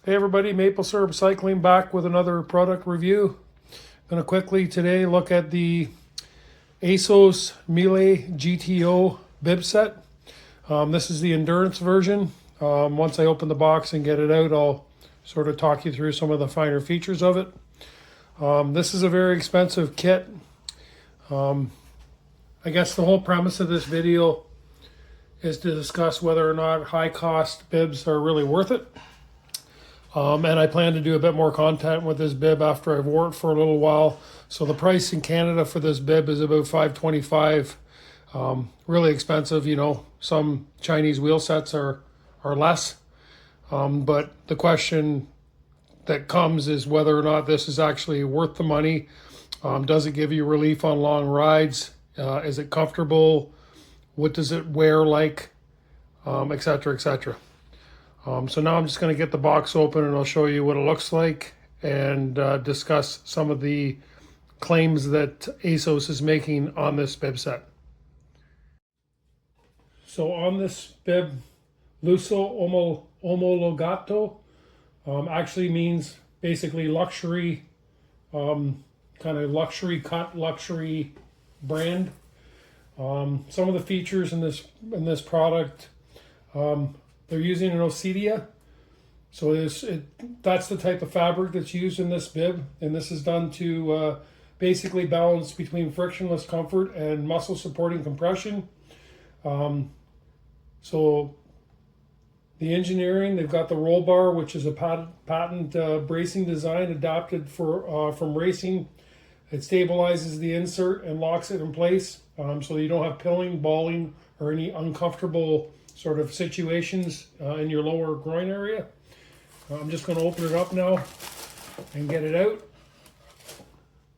Hey everybody, Maple Syrup Cycling back with another product review. I'm going to quickly today look at the ASOS Miele GTO bib set. This is the endurance version. Once I open the box and get it out, I'll sort of talk you through some of the finer features of it. This is a very expensive kit. I guess the whole premise of this video is to discuss whether or not high cost bibs are really worth it. And I plan to do a bit more content with this bib after I've worn it for a little while. So the price in Canada for this bib is about $525. Really expensive, you know. Some Chinese wheel sets are less. But the question that comes is whether or not this is actually worth the money. Does it give you relief on long rides? Is it comfortable? What does it wear like? Etc., etc. So now I'm just going to get the box open and I'll show you what it looks like and discuss some of the claims that ASOS is making on this bib set. So on this bib, Lusso Omologato actually means basically luxury, kind of luxury cut, luxury brand. Some of the features in this product, they're using an Ocedia, so that's the type of fabric that's used in this bib, and this is done to basically balance between frictionless comfort and muscle supporting compression. So the engineering, they've got the roll bar, which is a patent bracing design adapted from racing. It stabilizes the insert and locks it in place, so you don't have pilling, balling, or any uncomfortable sort of situations in your lower groin area. I'm just going to open it up now and get it out.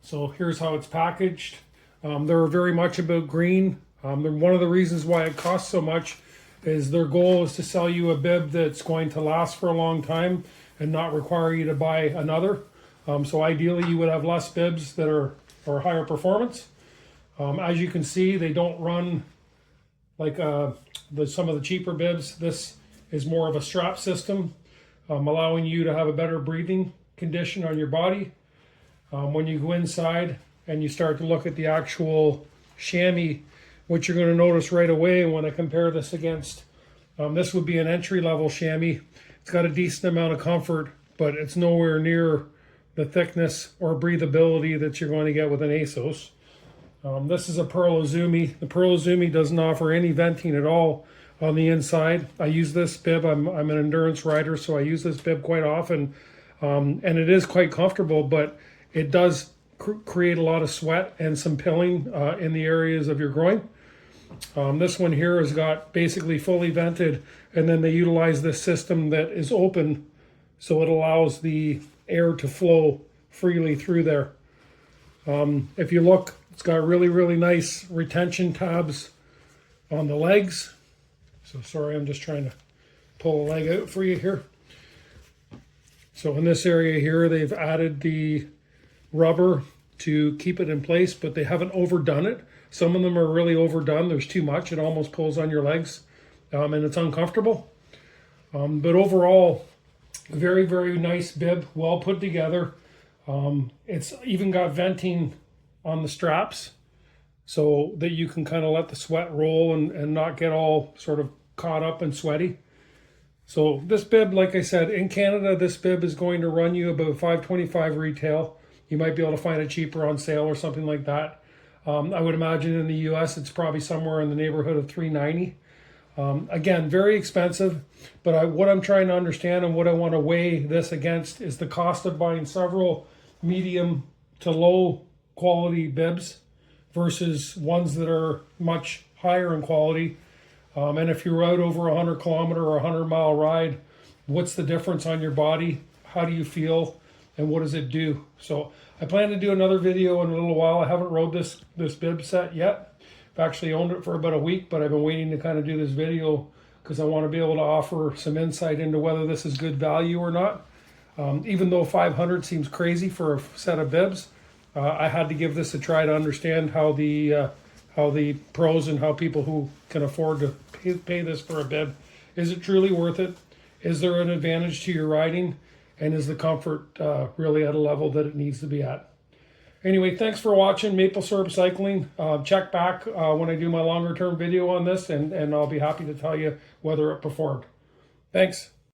So here's how it's packaged. They're very much about green. One of the reasons why it costs so much is their goal is to sell you a bib that's going to last for a long time and not require you to buy another. So ideally you would have less bibs that are higher performance. As you can see, they don't run like some of the cheaper bibs. This is more of a strap system, allowing you to have a better breathing condition on your body. When you go inside and you start to look at the actual chamois, what you're going to notice right away when I compare this against, this would be an entry-level chamois. It's got a decent amount of comfort, but it's nowhere near the thickness or breathability that you're going to get with an ASOS. This is a Pearl Izumi. The Pearl Izumi doesn't offer any venting at all on the inside. I use this bib. I'm an endurance rider, so I use this bib quite often. And it is quite comfortable, but it does create a lot of sweat and some pilling in the areas of your groin. This one here has got basically fully vented, and then they utilize this system that is open, so it allows the air to flow freely through there. If you look, it's got really, really nice retention tabs on the legs. So sorry, I'm just trying to pull a leg out for you here. So in this area here, they've added the rubber to keep it in place, but they haven't overdone it. Some of them are really overdone. There's too much. It almost pulls on your legs, and it's uncomfortable. But overall, very, very nice bib, well put together. It's even got venting on the straps so that you can kind of let the sweat roll and not get all sort of caught up and sweaty. So this bib, like I said, in Canada, this bib is going to run you about $525 retail. You might be able to find it cheaper on sale or something like that. I would imagine in the US, it's probably somewhere in the neighborhood of $390. Again, very expensive, but what I'm trying to understand and what I want to weigh this against is the cost of buying several medium to low quality bibs versus ones that are much higher in quality. And if you're out over 100 kilometer or 100-mile ride, what's the difference on your body? How do you feel? And what does it do? So I plan to do another video in a little while. I haven't rode this bib set yet. I've actually owned it for about a week, but I've been waiting to kind of do this video because I want to be able to offer some insight into whether this is good value or not. Even though $500 seems crazy for a set of bibs, I had to give this a try to understand how the pros and how people who can afford to pay this for a bid, is it truly worth it? Is there an advantage to your riding? and is the comfort really at a level that it needs to be at. Anyway, thanks for watching Maple Syrup Cycling. Check back when I do my longer term video on this, and I'll be happy to tell you whether it performed. Thanks.